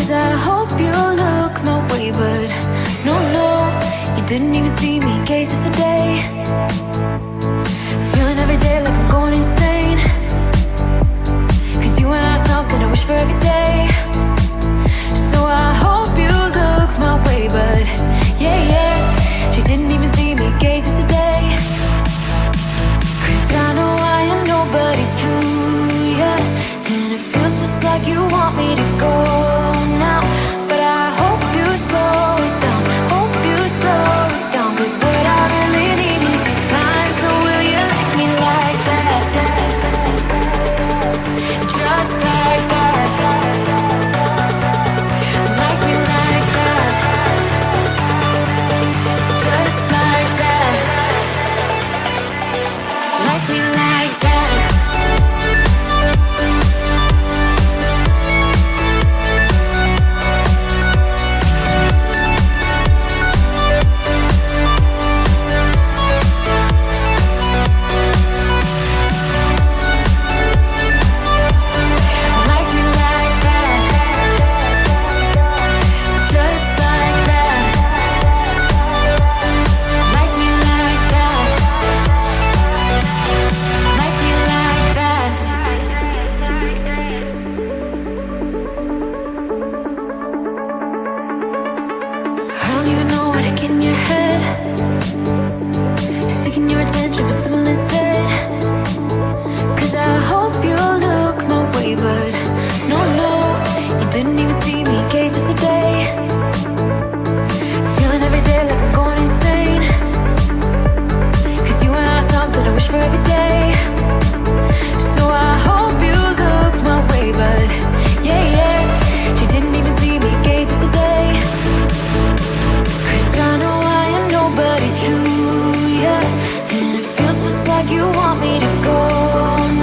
'Cause I hope you look my way, but no, you didn't even see me, gazes today. Feeling every day like I'm going insane. 'Cause you and I something I wish for every day. So I hope you look my way, but yeah, she didn't even see me, gazes today. 'Cause I know I am nobody to ya, and it feels just like you want me to go now. But I hope you slow it down, hope you slow it down. 'Cause what I really need is your time. So will you like me like that? Just like that. Like me like that. Just like that. Like me like that. Like me like that. Just like that. Like me like that. Like me like that. I don't even know how to get in your head. Seeking your attention, but simple instead. 'Cause I hope you look my way, but no, you didn't even see me, gazes today. Feeling every day like I'm going insane. 'Cause you and I something I wish for every day. So I hope you look my way, but yeah, she didn't even see me, gazes today. 'Cause I know I am nobody to ya, and it feels just like you want me to go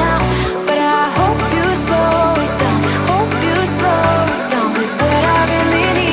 now. But I hope you slow it down, hope you slow it down. 'Cause what I really need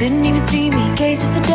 Didn't even see me, gaze is a